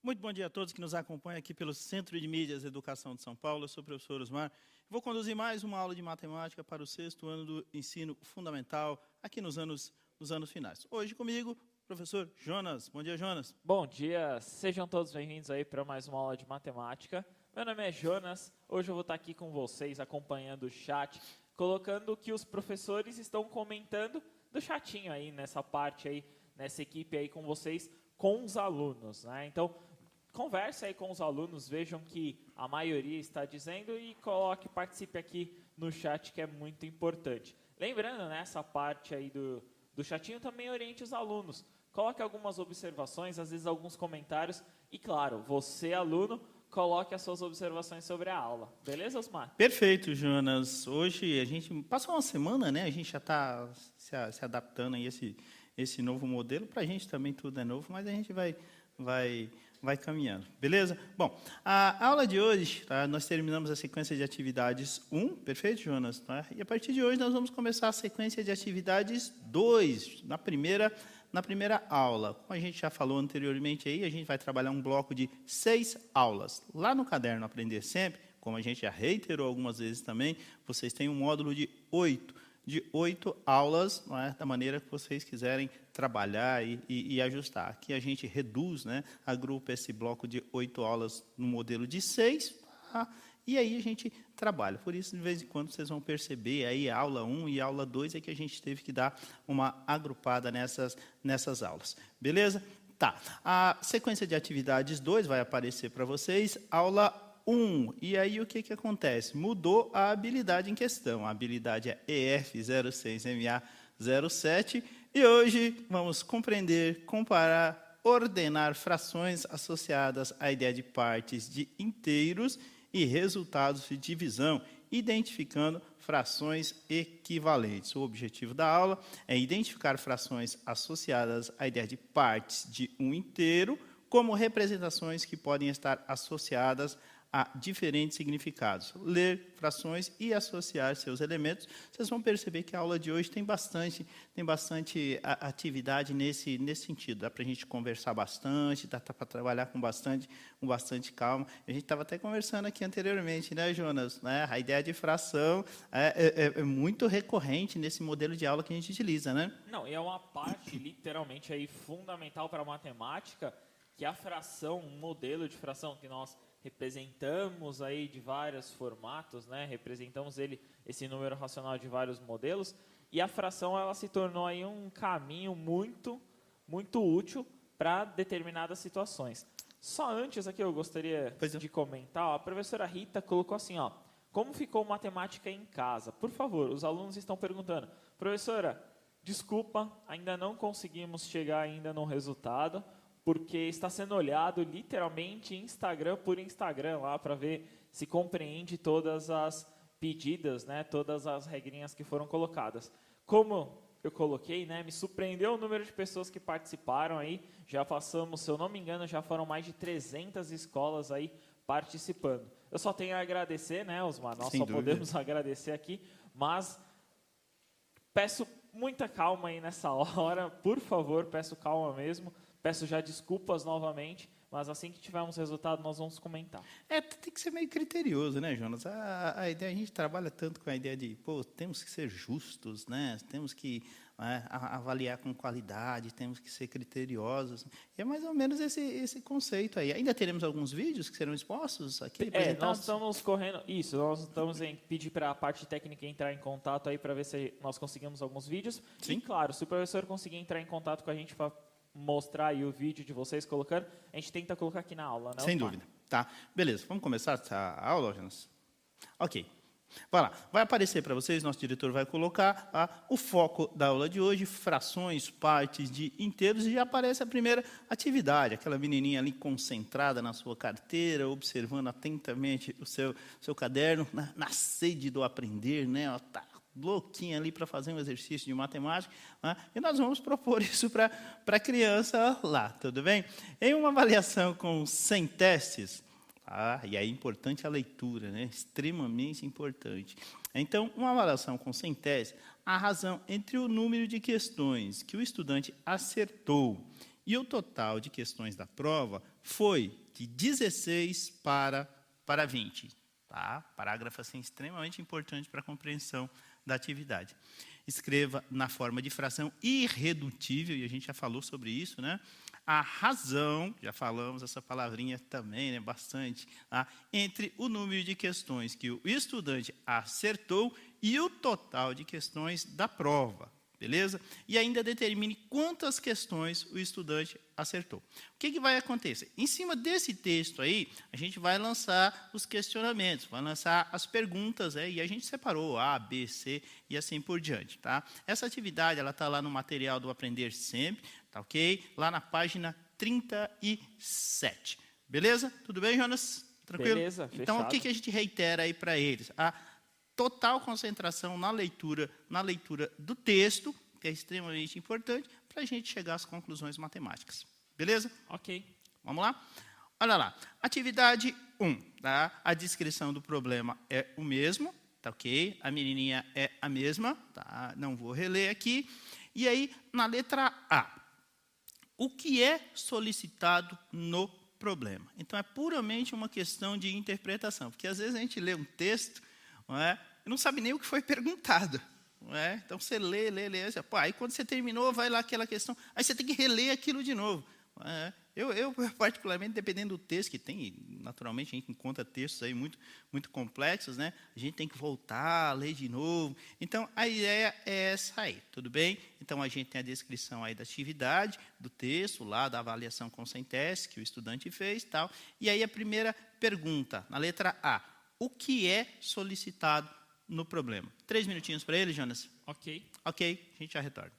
Muito bom dia a todos que nos acompanham aqui pelo Centro de Mídias e Educação de São Paulo. Eu sou o professor Osmar. Vou conduzir mais uma aula de matemática para o 6º ano do ensino fundamental, aqui nos anos finais. Hoje comigo, professor Jonas. Bom dia, Jonas. Bom dia, sejam todos bem-vindos aí para mais uma aula de matemática. Meu nome é Jonas, hoje eu vou estar aqui com vocês, acompanhando o chat, colocando o que os professores estão comentando do chatinho aí, nessa parte aí, nessa equipe aí com vocês, com os alunos, né? Então, converse aí com os alunos, vejam o que a maioria está dizendo e participe aqui no chat, que é muito importante. Lembrando, nessa parte aí do chatinho, também oriente os alunos. Coloque algumas observações, às vezes alguns comentários. E, claro, você, aluno, coloque as suas observações sobre a aula. Beleza, Osmar? Perfeito, Jonas. Hoje a gente passou uma semana, né? A gente já está se adaptando a esse novo modelo. Para a gente também tudo é novo, mas a gente vai caminhando, beleza? Bom, a aula de hoje, tá, nós terminamos a sequência de atividades 1, perfeito, Jonas? Tá? E a partir de hoje nós vamos começar a sequência de atividades 2, na primeira aula. Como a gente já falou anteriormente aí, a gente vai trabalhar um bloco de 6 aulas. Lá no caderno Aprender Sempre, como a gente já reiterou algumas vezes também, vocês têm um módulo de 8 aulas, não é, da maneira que vocês quiserem trabalhar e ajustar. Aqui a gente reduz, né, agrupa esse bloco de 8 aulas no modelo de 6, tá? E aí a gente trabalha. Por isso, de vez em quando, vocês vão perceber aí a aula 1 e a aula 2 é que a gente teve que dar uma agrupada nessas aulas. Beleza? Tá. A sequência de atividades 2 vai aparecer para vocês. Aula 1. E aí o que acontece? Mudou a habilidade em questão. A habilidade é EF06MA07. E hoje vamos compreender, comparar, ordenar frações associadas à ideia de partes de inteiros e resultados de divisão, identificando frações equivalentes. O objetivo da aula é identificar frações associadas à ideia de partes de um inteiro, como representações que podem estar associadas a diferentes significados. Ler frações e associar seus elementos. Vocês vão perceber que a aula de hoje tem bastante atividade nesse sentido. Dá para a gente conversar bastante, dá para trabalhar com bastante calma. A gente estava até conversando aqui anteriormente, né, Jonas? Né? A ideia de fração é muito recorrente nesse modelo de aula que a gente utiliza, né? Não, e é uma parte, literalmente, aí, fundamental para a matemática, que a fração, um modelo de fração que nós representamos aí de vários formatos, né? Representamos esse número racional de vários modelos, e a fração ela se tornou aí um caminho muito útil para determinadas situações. Só antes aqui eu gostaria de comentar, ó, a professora Rita colocou assim, ó, como ficou matemática em casa? Por favor, os alunos estão perguntando, professora, desculpa, ainda não conseguimos chegar ainda no resultado, porque está sendo olhado literalmente Instagram por Instagram lá para ver se compreende todas as pedidas, né, todas as regrinhas que foram colocadas. Como eu coloquei, né, me surpreendeu o número de pessoas que participaram aí, já passamos, se eu não me engano, já foram mais de 300 escolas aí participando. Eu só tenho a agradecer, né, Osmar, nós só podemos agradecer aqui, mas peço muita calma aí nessa hora, por favor, peço calma mesmo. Peço já desculpas novamente, mas assim que tivermos resultado, nós vamos comentar. Tem que ser meio criterioso, né, Jonas? A gente trabalha tanto com a ideia de, temos que ser justos, né? Temos que avaliar com qualidade, temos que ser criteriosos. E é mais ou menos esse conceito aí. Ainda teremos alguns vídeos que serão expostos aqui, apresentados? Nós estamos correndo, nós estamos em pedir para a parte técnica entrar em contato aí para ver se nós conseguimos alguns vídeos. Sim. E, claro, se o professor conseguir entrar em contato com a gente para mostrar aí o vídeo de vocês colocando, a gente tenta colocar aqui na aula, né? Sem dúvida. Tá, beleza. Vamos começar a aula, Jonas? Ok. Vai lá. Vai aparecer para vocês, nosso diretor vai colocar o foco da aula de hoje, frações, partes de inteiros, e já aparece a primeira atividade, aquela menininha ali concentrada na sua carteira, observando atentamente o seu caderno, na sede do aprender, né? Tá louquinha ali para fazer um exercício de matemática, né? E nós vamos propor isso para a criança lá, tudo bem? Em uma avaliação com 100 testes, e é importante a leitura, né? Extremamente importante. Então, uma avaliação com 100 testes, a razão entre o número de questões que o estudante acertou E o total de questões da prova foi de 16 para 20. Tá? Parágrafo assim, extremamente importante para a compreensão da atividade. Escreva na forma de fração irredutível, e a gente já falou sobre isso, né? A razão, já falamos essa palavrinha também, né, bastante, tá? Entre o número de questões que o estudante acertou e o total de questões da prova, beleza? E ainda determine quantas questões o estudante acertou. O que vai acontecer? Em cima desse texto aí, a gente vai lançar os questionamentos, vai lançar as perguntas, e a gente separou A, B, C e assim por diante, tá? Essa atividade, ela está lá no material do Aprender Sempre, tá ok? Lá na página 37. Beleza? Tudo bem, Jonas? Tranquilo? Beleza, então, o fechado. que a gente reitera aí para eles? A total concentração na leitura do texto, que é extremamente importante, para a gente chegar às conclusões matemáticas. Beleza? Ok. Vamos lá? Olha lá. Atividade 1. Tá? A descrição do problema é o mesmo. Tá ok? A menininha é a mesma. Tá? Não vou reler aqui. E aí, na letra A. O que é solicitado no problema? Então, é puramente uma questão de interpretação. Porque, às vezes, a gente lê um texto, não é? E não sabe nem o que foi perguntado. Não é? Então, você lê. Pô, aí, quando você terminou, vai lá aquela questão. Aí, você tem que reler aquilo de novo. Não é? Eu, particularmente, dependendo do texto que tem, naturalmente, a gente encontra textos aí muito complexos, né? A gente tem que voltar, ler de novo. Então, a ideia é essa aí, tudo bem? Então, a gente tem a descrição aí da atividade, do texto, lá da avaliação com sem teste, que o estudante fez, tal. E aí, a primeira pergunta, na letra A. O que é solicitado no problema? 3 minutinhos para ele, Jonas? Ok. Ok, a gente já retorna.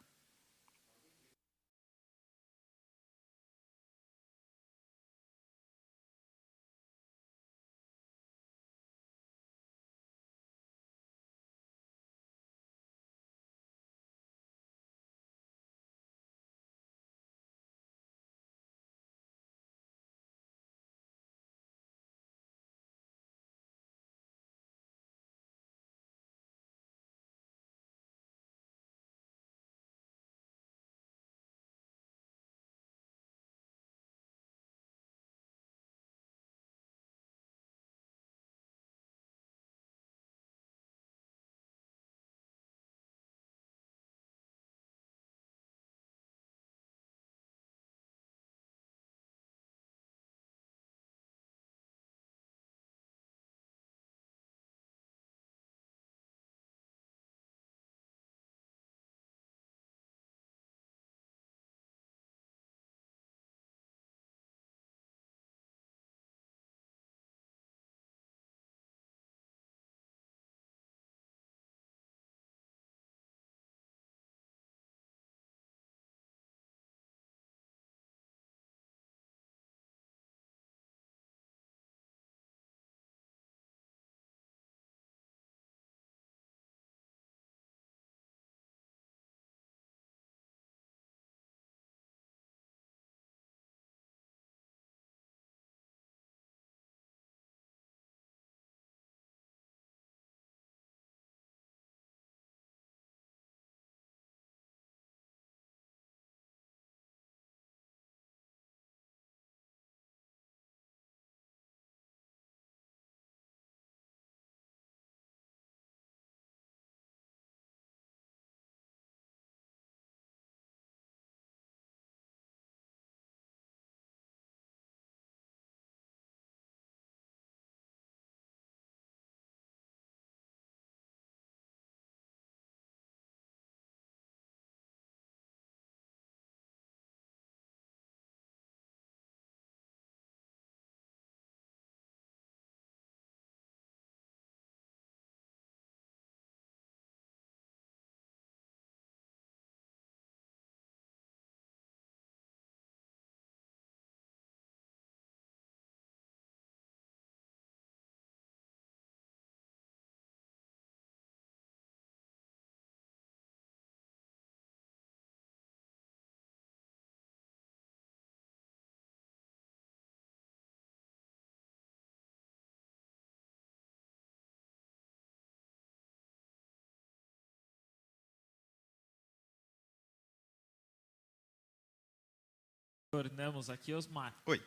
Tornamos aqui, Osmar. Oi.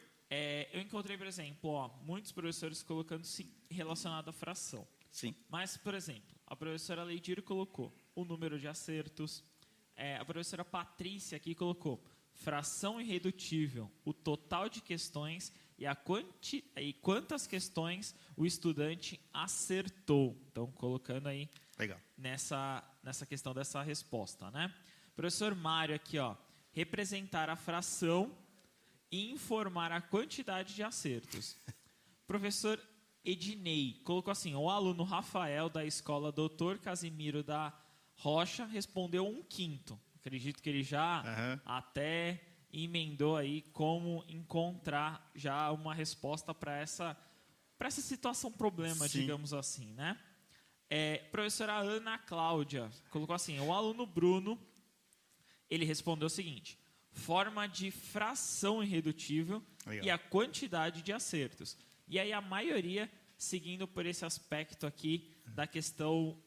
Eu encontrei, por exemplo, muitos professores colocando-se relacionado à fração. Sim. Mas, por exemplo, a professora Leidir colocou o número de acertos. A professora Patrícia aqui colocou fração irredutível, o total de questões e quantas questões o estudante acertou. Então, colocando aí Legal. nessa questão dessa resposta, né? Professor Mário aqui, representar a fração e informar a quantidade de acertos. Professor Ednei colocou assim: o aluno Rafael da escola Dr. Casimiro da Rocha respondeu 1/5. Acredito que ele já até emendou aí como encontrar já uma resposta para essa situação problema, Sim. digamos assim, né? Professora Ana Cláudia colocou assim: o aluno Bruno, ele respondeu o seguinte: forma de fração irredutível. Legal. E a quantidade de acertos. E aí a maioria seguindo por esse aspecto aqui da questão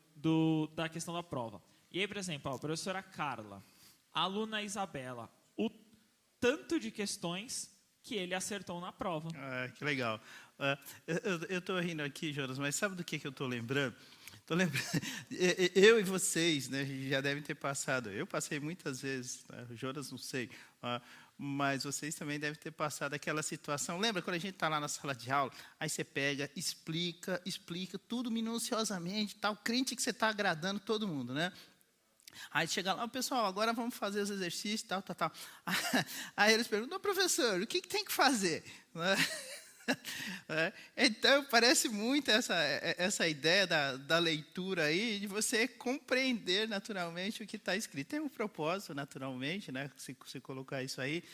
da prova. E aí, por exemplo, a professora Carla, a aluna Isabela, o tanto de questões que ele acertou na prova. Que legal. Eu estou rindo aqui, Jonas, mas sabe do que eu estou lembrando? Estou lembrando, eu e vocês, né, já devem ter passado. Eu passei muitas vezes, né, Jonas não sei, mas vocês também devem ter passado aquela situação. Lembra quando a gente está lá na sala de aula, aí você pega, explica tudo minuciosamente, tal, crente que você está agradando todo mundo, né? Aí chega lá, pessoal, agora vamos fazer os exercícios, tal. Aí eles perguntam: professor, o que tem que fazer? Então, parece muito essa ideia da leitura aí, de você compreender naturalmente o que está escrito. Tem um propósito, naturalmente, né? Se colocar isso aí,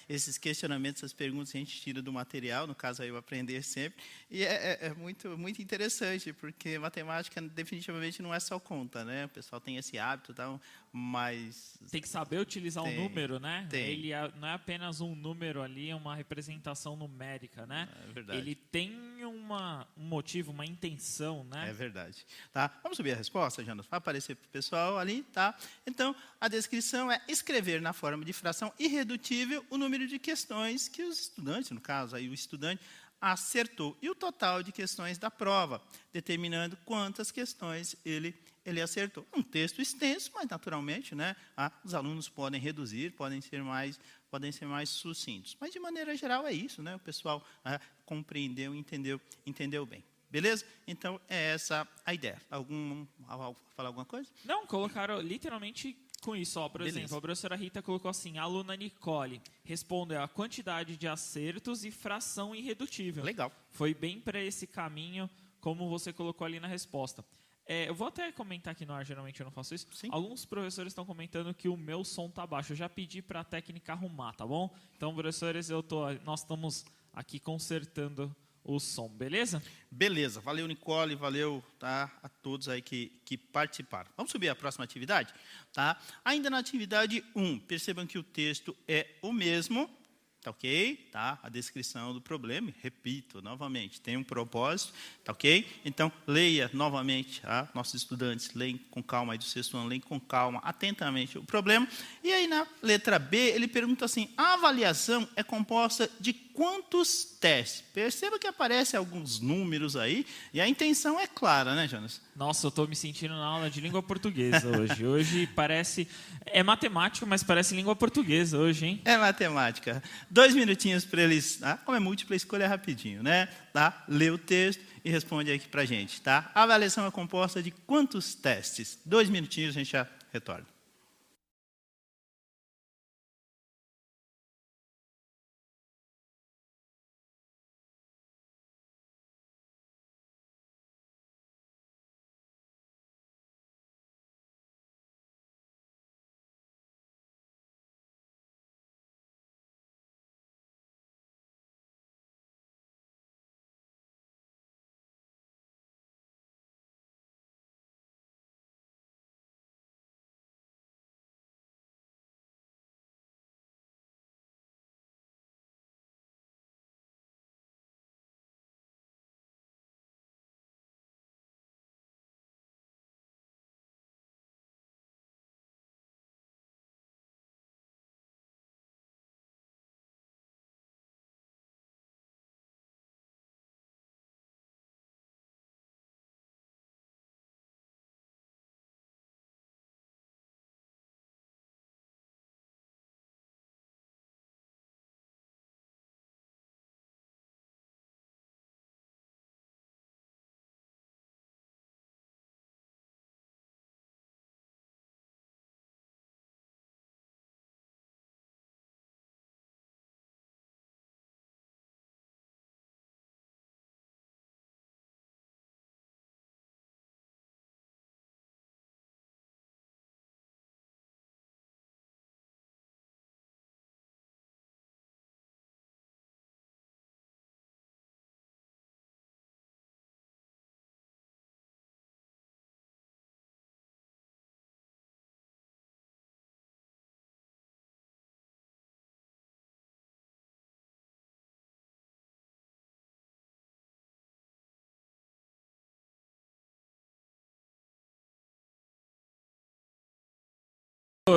esses questionamentos, essas perguntas, a gente tira do material, no caso aí, o aprender sempre. E é muito, muito interessante, porque matemática definitivamente não é só conta, né? O pessoal tem esse hábito, tal, mas... Tem que saber utilizar um número, né? Tem. Ele não é apenas um número ali, é uma representação numérica, né? É verdade. Ele tem um motivo, uma intenção, né? É verdade. Tá? Vamos subir a resposta, Jonas? Vai aparecer para o pessoal ali, tá? Então, a descrição é escrever na forma de fração irredutível o número de questões que os estudantes, no caso, aí o estudante, acertou. E o total de questões da prova, determinando quantas questões ele acertou. Um texto extenso, mas naturalmente, né, os alunos podem reduzir, podem ser mais sucintos. Mas, de maneira geral, é isso, né? O pessoal compreendeu, entendeu bem. Beleza? Então, é essa a ideia. Falar alguma coisa? Não, colocaram literalmente com isso. Por exemplo, a professora Rita colocou assim: a aluna Nicole respondeu a quantidade de acertos e fração irredutível. Legal. Foi bem para esse caminho, como você colocou ali na resposta. Eu vou até comentar aqui no ar, geralmente eu não faço isso. Sim. Alguns professores estão comentando que o meu som está baixo. Eu já pedi para a técnica arrumar, tá bom? Então, professores, nós estamos aqui consertando o som, beleza? Beleza. Valeu, Nicole, valeu, tá, a todos aí que participaram. Vamos subir a próxima atividade? Tá? Ainda na atividade 1, percebam que o texto é o mesmo. Tá ok? Tá? A descrição do problema, repito novamente, tem um propósito, tá ok? Então, leia novamente, nossos estudantes leem com calma, aí do sexto ano, leem com calma, atentamente o problema. E aí, na letra B, ele pergunta assim: a avaliação é composta de quantos testes? Perceba que aparecem alguns números aí, e a intenção é clara, né, Jonas? Nossa, eu estou me sentindo na aula de língua portuguesa hoje. Hoje parece... É matemática, mas parece língua portuguesa hoje, hein? É matemática. 2 minutinhos para eles... Como é múltipla escolha, é rapidinho, né? Tá? Lê o texto e responde aqui para a gente, tá? A avaliação é composta de quantos testes? 2 minutinhos, a gente já retorna.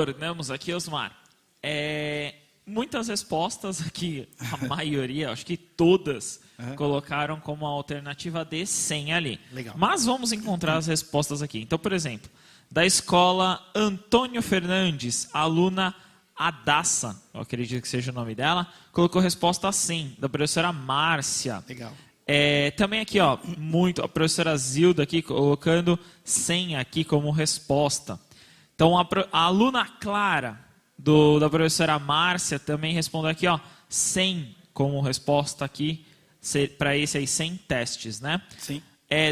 retornamos aqui, Osmar. Muitas respostas aqui, a maioria, acho que todas, colocaram como alternativa D 100 ali. Legal. Mas vamos encontrar as respostas aqui. Então, por exemplo, da escola Antônio Fernandes, a aluna Adassa, eu acredito que seja o nome dela, colocou resposta 100, da professora Márcia. Legal. Também aqui, ó, a professora Zilda aqui colocando 100 aqui como resposta. Então, a aluna Clara, da professora Márcia, também respondeu aqui, ó, 100 como resposta aqui, para esse aí, 100 testes, né? Sim.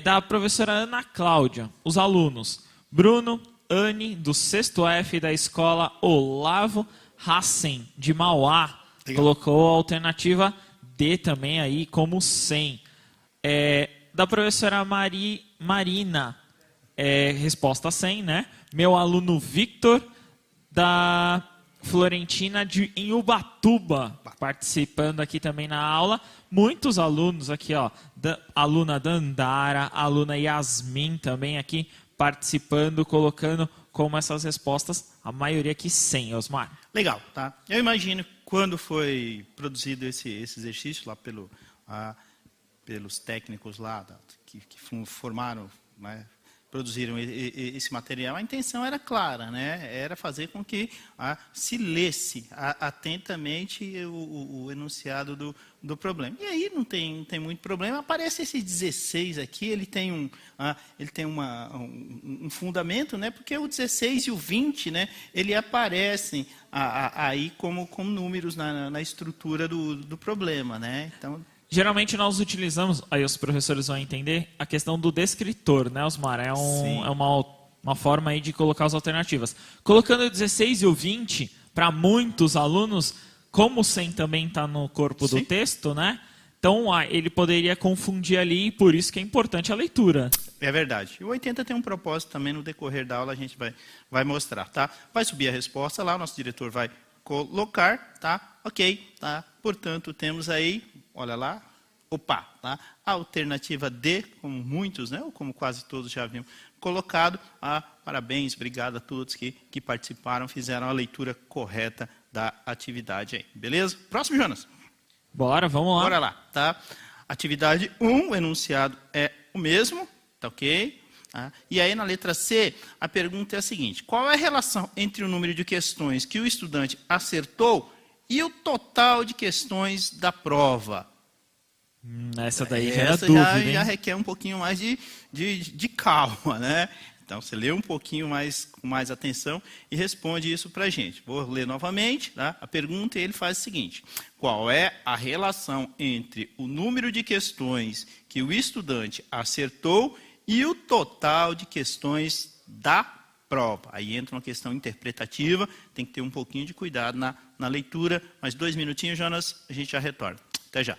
Da professora Ana Cláudia, os alunos Bruno, Anne, do 6º F da escola Olavo Hassen, de Mauá, Legal. colocou a alternativa D também aí como 100. Da professora Marina, resposta 100, né? Meu aluno Victor, da Florentina em Ubatuba, participando aqui também na aula. Muitos alunos aqui, ó, aluna Dandara, aluna Yasmin também aqui participando, colocando como essas respostas, a maioria aqui 100, Osmar. Legal, tá? Eu imagino quando foi produzido esse exercício lá pelos técnicos lá que formaram, né, produziram esse material, a intenção era clara, né? Era fazer com que se lesse atentamente o enunciado do problema. E aí não tem muito problema. Aparece esse 16 aqui, ele tem um fundamento, né? Porque o 16 e o 20, né? Ele aparecem aí como números na estrutura do problema, né? Então, geralmente nós utilizamos, aí os professores vão entender, a questão do descritor, né, Osmar? É uma forma aí de colocar as alternativas. Colocando o 16 e o 20, para muitos alunos, como o 100 também está no corpo do texto, né? Então ele poderia confundir ali, e por isso que é importante a leitura. É verdade. E o 80 tem um propósito também, no decorrer da aula a gente vai mostrar, tá? Vai subir a resposta lá, o nosso diretor vai colocar, tá? Ok, tá? Portanto, temos aí, olha lá, tá? A alternativa D, como muitos, né? Ou como quase todos já haviam colocado. Parabéns, obrigado a todos que participaram, fizeram a leitura correta da atividade aí. Beleza? Próximo, Jonas. Bora, vamos lá. Bora lá, tá? Atividade 1, o enunciado é o mesmo, tá ok? E aí, na letra C, a pergunta é a seguinte: qual é a relação entre o número de questões que o estudante acertou e o total de questões da prova? Essa daí já é dúvida, hein? Já requer um pouquinho mais de calma, né? Então, você lê um pouquinho com mais atenção e responde isso para a gente. Vou ler novamente, tá? A pergunta, ele faz o seguinte: qual é a relação entre o número de questões que o estudante acertou e o total de questões da prova? Aí entra uma questão interpretativa, tem que ter um pouquinho de cuidado na leitura. Mais 2 minutinhos, Jonas, a gente já retorna. Até já.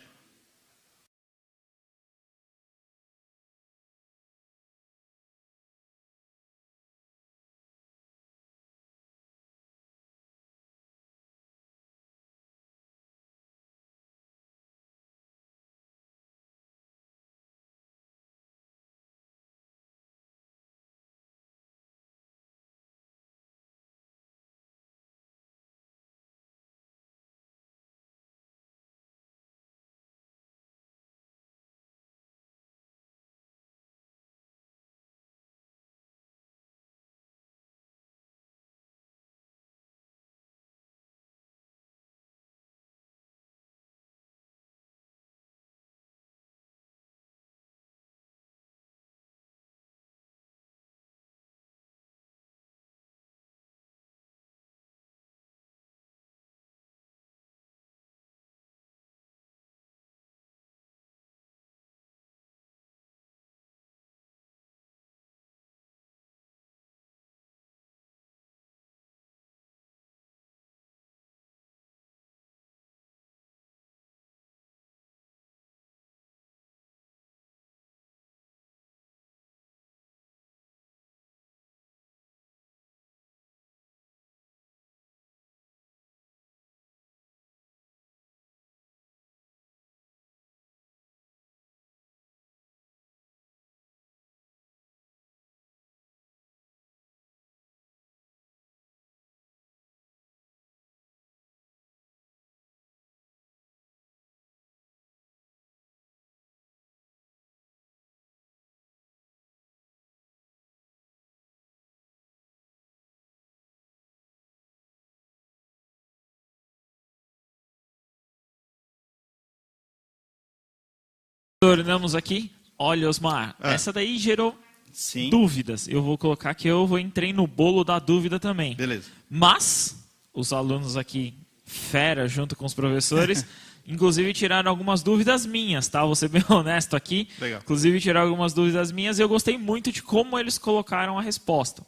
Tornamos aqui. Olha, Osmar, essa daí gerou Sim. dúvidas. Eu vou colocar que entrei no bolo da dúvida também. Beleza. Mas, os alunos aqui, fera, junto com os professores, inclusive tiraram algumas dúvidas minhas, tá? Vou ser bem honesto aqui. Legal. Inclusive tiraram algumas dúvidas minhas e eu gostei muito de como eles colocaram a resposta.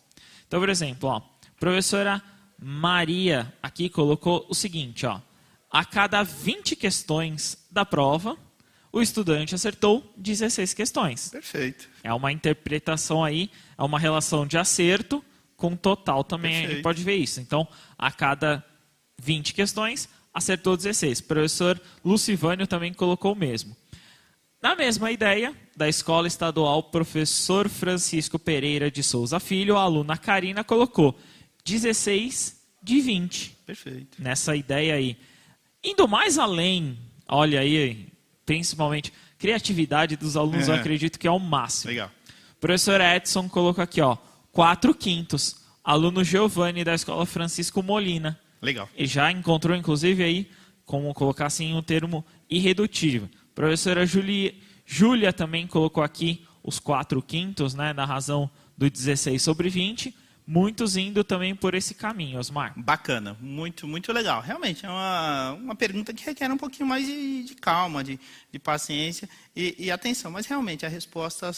Então, por exemplo, ó, a professora Maria aqui colocou o seguinte, ó. A cada 20 questões da prova, o estudante acertou 16 questões. Perfeito. É uma interpretação aí, é uma relação de acerto com total também. Perfeito. A gente pode ver isso. Então, a cada 20 questões, acertou 16. O professor Lucivânio também colocou o mesmo. Na mesma ideia, da Escola Estadual Professor Francisco Pereira de Souza Filho, a aluna Karina colocou 16 de 20. Perfeito. Nessa ideia aí. Indo mais além, olha aí, principalmente, criatividade dos alunos, eu acredito que é o máximo. Legal. O professor Edson colocou aqui, ó, 4/5. Aluno Giovanni da Escola Francisco Molina. Legal. Ele já encontrou, inclusive, aí, como colocar assim, um termo irredutível. A professora Júlia também colocou aqui os 4/5, né, na razão do 16 sobre 20. Muitos indo também por esse caminho, Osmar. Bacana, muito, muito legal. Realmente, é uma pergunta que requer um pouquinho mais de calma, de paciência e atenção. Mas, realmente, a resposta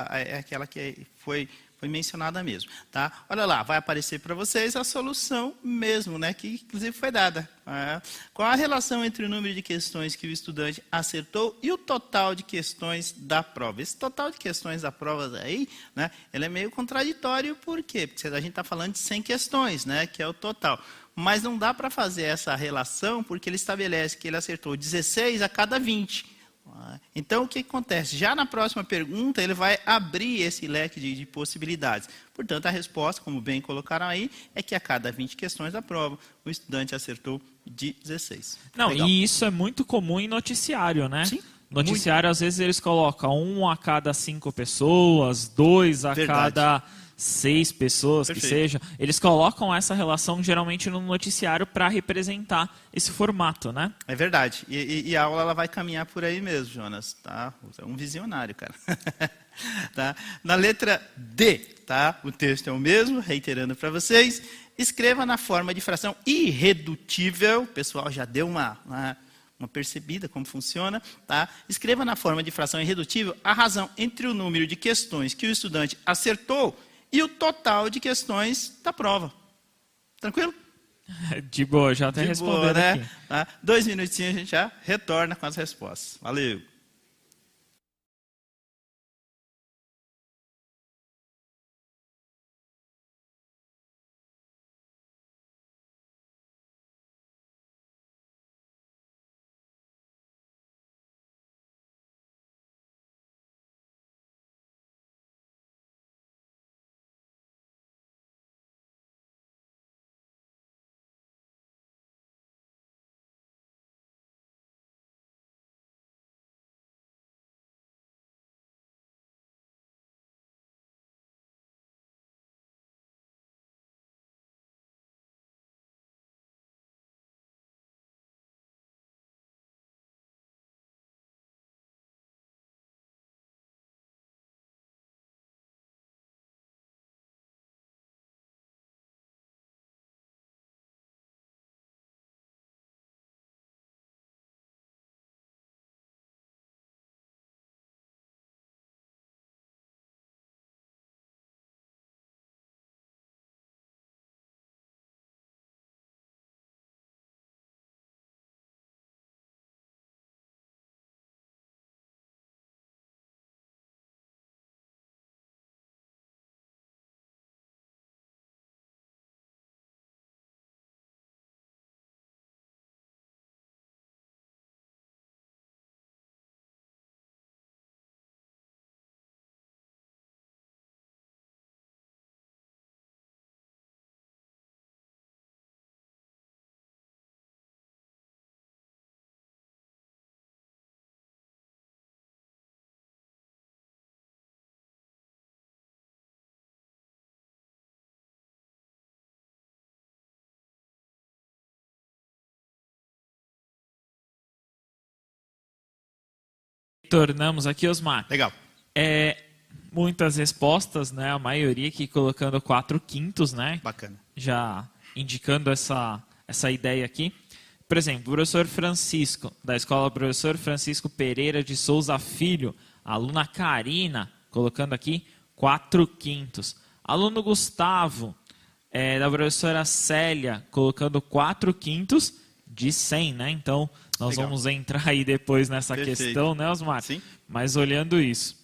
é aquela que foi mencionada mesmo. Tá? Olha lá, vai aparecer para vocês a solução mesmo, né, que, inclusive, foi dada. Qual a relação entre o número de questões que o estudante acertou e o total de questões da prova? Esse total de questões da prova aí, né, ele é meio contraditório, por quê? Porque a gente está falando de 100 questões, né, que é o total. Mas não dá para fazer essa relação, porque ele estabelece que ele acertou 16 a cada 20. Então, o que acontece? Já na próxima pergunta, ele vai abrir esse leque de possibilidades. Portanto, a resposta, como bem colocaram aí, é que a cada 20 questões da prova, o estudante acertou 16. Não, Legal. e isso é muito comum em noticiário, né? Sim. Noticiário, às vezes, eles colocam 1 a cada 5 pessoas, 2 a Verdade. cada 6 pessoas, Perfeito. que seja. Eles colocam essa relação, geralmente, no noticiário para representar esse formato, né? É verdade. E a aula ela vai caminhar por aí mesmo, Jonas. Tá? Você é um visionário, cara. Tá? Na letra D, tá? O texto é o mesmo, reiterando para vocês. Escreva na forma de fração irredutível. O pessoal já deu uma percebida como funciona. Tá? Escreva na forma de fração irredutível a razão entre o número de questões que o estudante acertou e o total de questões da prova. Tranquilo? De boa, já até respondendo né? aqui. Tá? 2 minutinhos a gente já retorna com as respostas. Valeu! Retornamos aqui, Osmar. Legal. Muitas respostas, né? A maioria aqui colocando 4/5, né? Bacana. Já indicando essa ideia aqui. Por exemplo, o professor Francisco, da escola Professor Francisco Pereira de Souza Filho, a aluna Karina, colocando aqui 4/5. Aluno Gustavo, da professora Célia, colocando 4/5 de 100, né? Então, nós Legal. vamos entrar aí depois nessa Perfeito. questão, né, Osmar? Sim. Mas olhando isso.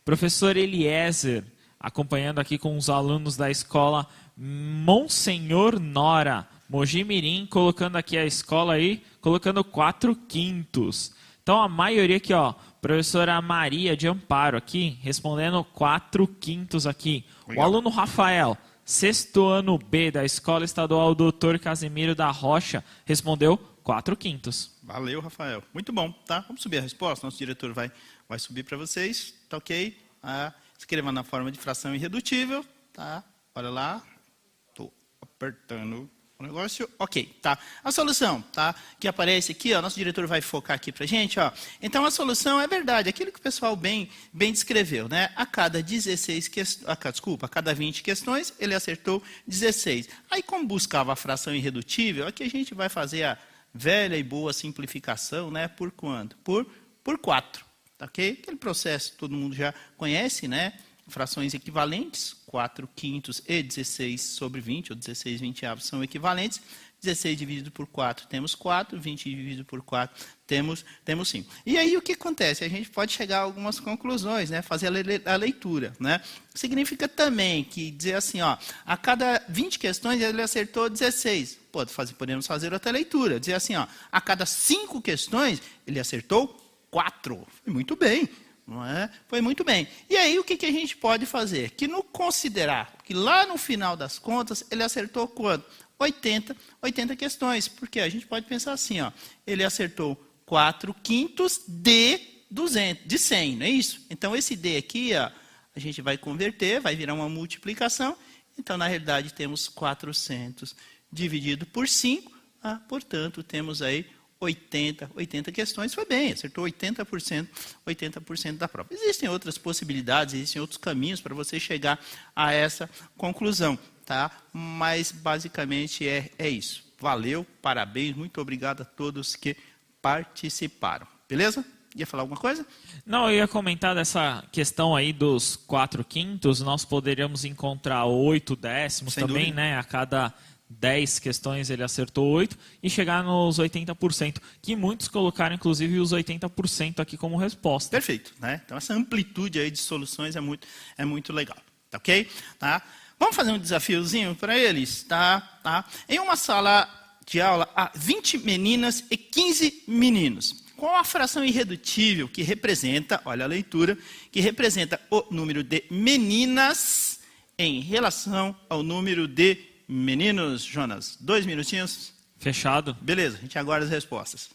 Professor Eliezer, acompanhando aqui com os alunos da escola Monsenhor Nora, Mogi Mirim, colocando aqui a escola aí, colocando 4/5. Então, a maioria aqui, ó, professora Maria de Amparo aqui, respondendo 4/5 aqui. Legal. O aluno Rafael, sexto ano B da Escola Estadual Dr. Casimiro da Rocha, respondeu 4/5. Valeu, Rafael. Muito bom, tá? Vamos subir a resposta. Nosso diretor vai subir para vocês, tá ok? Escreva na forma de fração irredutível, tá? Olha lá. Tô apertando o negócio. Ok, tá? A solução, tá? Que aparece aqui, ó. Nosso diretor vai focar aqui pra gente, ó. Então, a solução é verdade. Aquilo que o pessoal bem descreveu, né? A cada 20 questões, ele acertou 16. Aí, como buscava a fração irredutível, aqui a gente vai fazer a velha e boa simplificação, né? Por quanto? Por 4, tá ok? Aquele processo que todo mundo já conhece, né? Frações equivalentes, 4/5 e 16/20, ou 16/20 são equivalentes. 16 dividido por 4, temos 4. 20 dividido por 4, temos 5. E aí, o que acontece? A gente pode chegar a algumas conclusões, né? Fazer a leitura, né? Significa também que dizer assim, ó, a cada 20 questões ele acertou 16. Podemos fazer outra leitura. Dizer assim, ó, a cada 5 questões ele acertou 4. Foi muito bem. Não é? Foi muito bem. E aí, o que a gente pode fazer? Que no considerar que lá no final das contas, ele acertou quanto? 80 questões. Porque a gente pode pensar assim, ó, ele acertou 4/5 de 200, de 100, não é isso? Então, esse D aqui, ó, a gente vai converter, vai virar uma multiplicação. Então, na realidade, temos 400 dividido por 5. Portanto, temos aí 80 questões, foi bem, acertou 80% da prova. Existem outras possibilidades, existem outros caminhos para você chegar a essa conclusão, tá? Mas basicamente é isso. Valeu, parabéns, muito obrigado a todos que participaram. Beleza? Ia falar alguma coisa? Não, eu ia comentar dessa questão aí dos 4/5, nós poderíamos encontrar 8 décimos Sem também, dúvida. né? A cada 10 questões ele acertou 8 e chegar nos 80%, que muitos colocaram inclusive os 80% aqui como resposta. Perfeito, né? Então essa amplitude aí de soluções é muito legal, tá ok? Tá? Vamos fazer um desafiozinho para eles, tá? Em uma sala de aula há 20 meninas e 15 meninos. Qual a fração irredutível que representa, olha a leitura, que representa o número de meninas em relação ao número de meninos, Jonas? 2 minutinhos. Fechado. Beleza, a gente aguarda as respostas.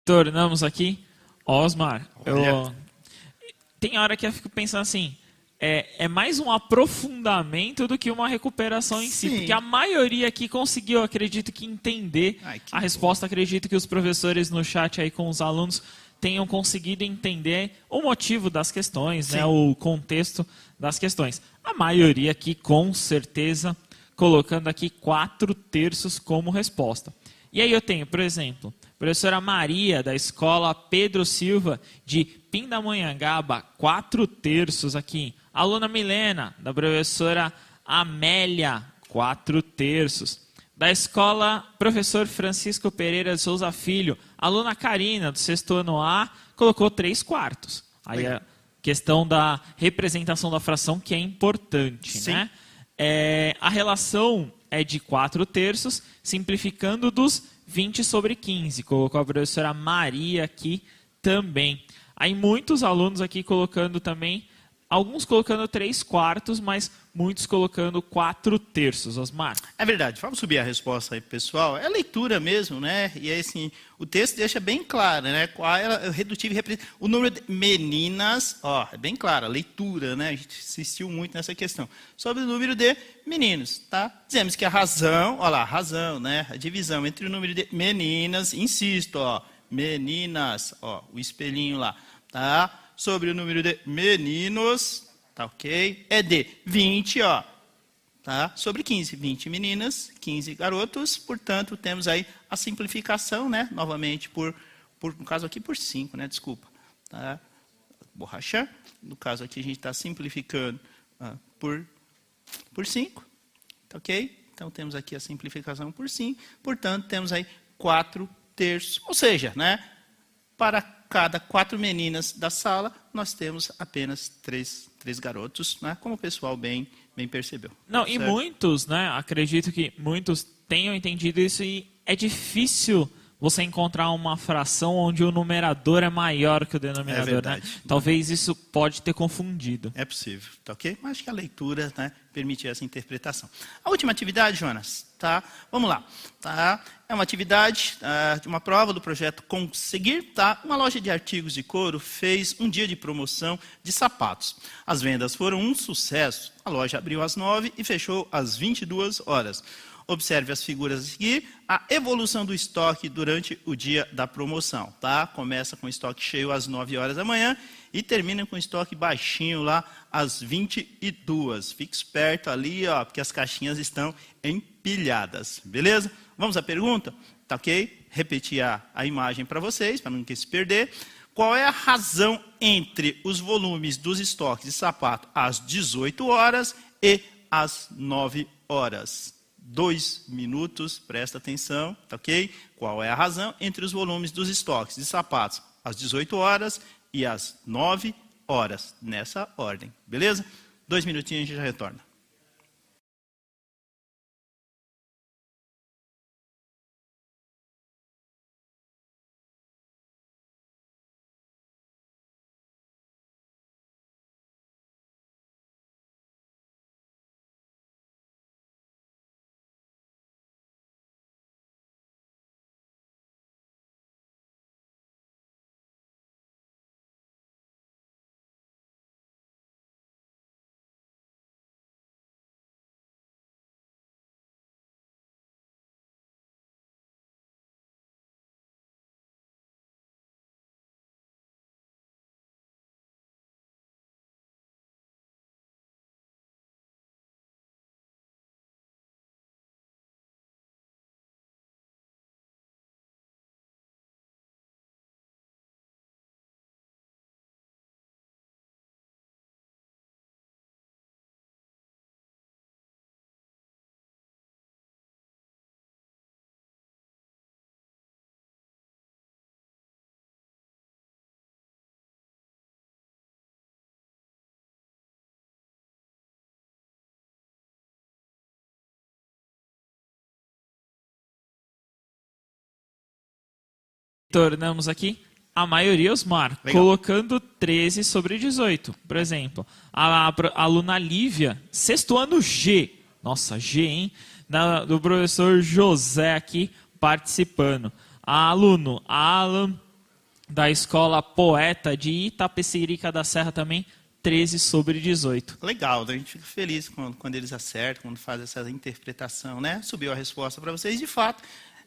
Tornamos aqui. Osmar, tem hora que eu fico pensando assim, é mais um aprofundamento do que uma recuperação em si. Sim. Porque a maioria aqui conseguiu, acredito que entender a resposta. Acredito que os professores no chat aí com os alunos tenham conseguido entender o motivo das questões, né, o contexto das questões. A maioria aqui, com certeza, colocando aqui 4/3 como resposta. E aí eu tenho, por exemplo, professora Maria, da escola Pedro Silva, de Pindamonhangaba, 4/3 aqui. Aluna Milena, da professora Amélia, 4/3. Da escola Professor Francisco Pereira de Souza Filho, aluna Karina, do 6º ano A, colocou 3/4. Aí a questão da representação da fração que é importante, né? A relação é de 4/3, simplificando dos 20/15. Colocou a professora Maria aqui também. Aí muitos alunos aqui colocando também, alguns colocando 3/4, mas muitos colocando 4/3, Osmar. É verdade. Vamos subir a resposta aí, pessoal. É leitura mesmo, né? E aí, assim, o texto deixa bem claro, né? Qual é o redutivo e representativo. O número de meninas, é bem claro, a leitura, né? A gente insistiu muito nessa questão. Sobre o número de meninos, tá? Dizemos que a razão, a razão, né? A divisão entre o número de meninas, insisto, meninas, o espelhinho lá, tá? Sobre o número de meninos, tá ok? É de 20, tá? Sobre 15. 20 meninas, 15 garotos. Portanto, temos aí a simplificação, né? Novamente, no caso aqui, por 5, né? Desculpa. Tá? Borracha. No caso aqui, a gente está simplificando por 5. Tá ok? Então, temos aqui a simplificação por 5. Portanto, temos aí 4/3. Ou seja, né? Para cada 4 meninas da sala, nós temos apenas 3 garotos, né? Como o pessoal bem percebeu. Não, certo? E muitos, né? Acredito que muitos tenham entendido isso e é difícil você encontrar uma fração onde o numerador é maior que o denominador, né? Talvez isso pode ter confundido. É possível, tá ok? Mas acho que a leitura, né, permite essa interpretação. A última atividade, Jonas, tá? Vamos lá, tá? É uma atividade de uma prova do projeto Conseguir, tá? Uma loja de artigos de couro fez um dia de promoção de sapatos. As vendas foram um sucesso. A loja abriu às 9 e fechou às 22 horas. Observe as figuras a seguir, a evolução do estoque durante o dia da promoção, tá? Começa com estoque cheio às 9 horas da manhã e termina com estoque baixinho lá às 22. Fique esperto ali, porque as caixinhas estão empilhadas, beleza? Vamos à pergunta? Tá ok? Repetir a imagem para vocês, para não se perder. Qual é a razão entre os volumes dos estoques de sapato às 18 horas e às 9 horas? 2 minutos, presta atenção, tá ok? Qual é a razão entre os volumes dos estoques de sapatos às 18 horas e às 9 horas? Nessa ordem, beleza? 2 minutinhos e a gente já retorna. Tornamos aqui a maioria, Osmar, colocando 13 sobre 18. Por exemplo, a aluna Lívia, 6º ano G. Nossa, G, hein? Do professor José aqui participando. Aluno Alan, da Escola Poeta de Itapecerica da Serra também, 13/18. Legal, a gente fica feliz quando eles acertam, quando fazem essa interpretação, né? Subiu a resposta para vocês, de fato,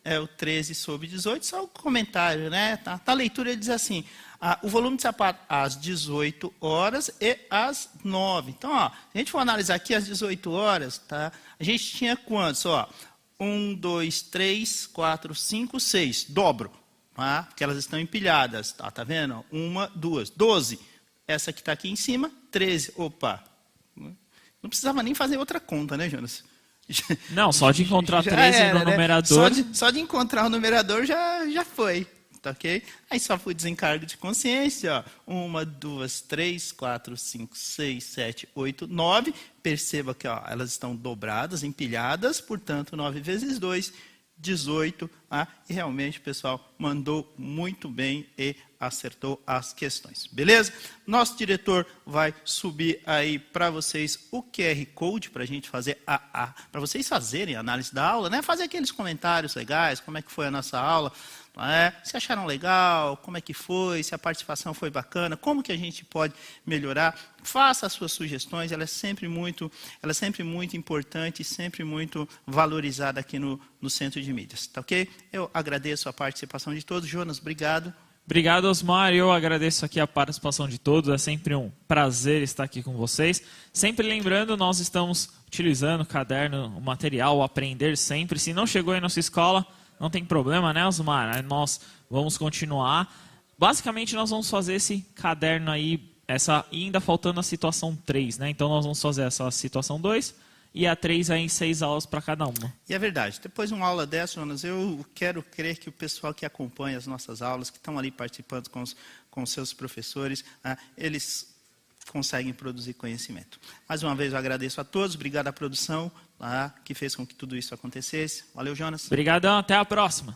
é o 13/18, só o comentário, né? A leitura ele diz assim, o volume de sapato às 18 horas e às 9. Então, ó, se a gente for analisar aqui às 18 horas, tá? A gente tinha quantos? Ó, 1, 2, 3, 4, 5, 6, dobro, tá? Porque elas estão empilhadas, tá vendo? 1, 2, 12. Essa que está aqui em cima, 13. Opa, não precisava nem fazer outra conta, né, Jonas? Não, só de encontrar 13 no numerador. Só de encontrar o numerador já foi, tá ok? Aí só foi desencargo de consciência, ó. 1, 2, 3, 4, 5, 6, 7, 8, 9. Perceba que ó, elas estão dobradas, empilhadas, portanto, 9 vezes 2, 18. E realmente o pessoal mandou muito bem e acertou as questões. Beleza? Nosso diretor vai subir aí para vocês o QR Code para a gente fazer para vocês fazerem a análise da aula, né? Fazer aqueles comentários legais, como é que foi a nossa aula, se acharam legal, como é que foi, se a participação foi bacana, como que a gente pode melhorar. Faça as suas sugestões, ela é sempre muito importante, sempre muito valorizada aqui no Centro de Mídias, tá ok? Eu agradeço a participação de todos. Jonas, obrigado. Obrigado, Osmar. Eu agradeço aqui a participação de todos. É sempre um prazer estar aqui com vocês. Sempre lembrando, nós estamos utilizando o caderno, o material, o Aprender Sempre. Se não chegou aí na sua escola, não tem problema, né, Osmar? Nós vamos continuar. Basicamente, nós vamos fazer esse caderno aí, ainda faltando a situação 3, né? Então, nós vamos fazer essa situação 2 e a 3 aí em 6 aulas para cada uma. E é verdade, depois de uma aula dessa, Jonas, eu quero crer que o pessoal que acompanha as nossas aulas, que estão ali participando com os seus professores, eles conseguem produzir conhecimento. Mais uma vez eu agradeço a todos, obrigado à produção que fez com que tudo isso acontecesse. Valeu, Jonas. Obrigadão, até a próxima.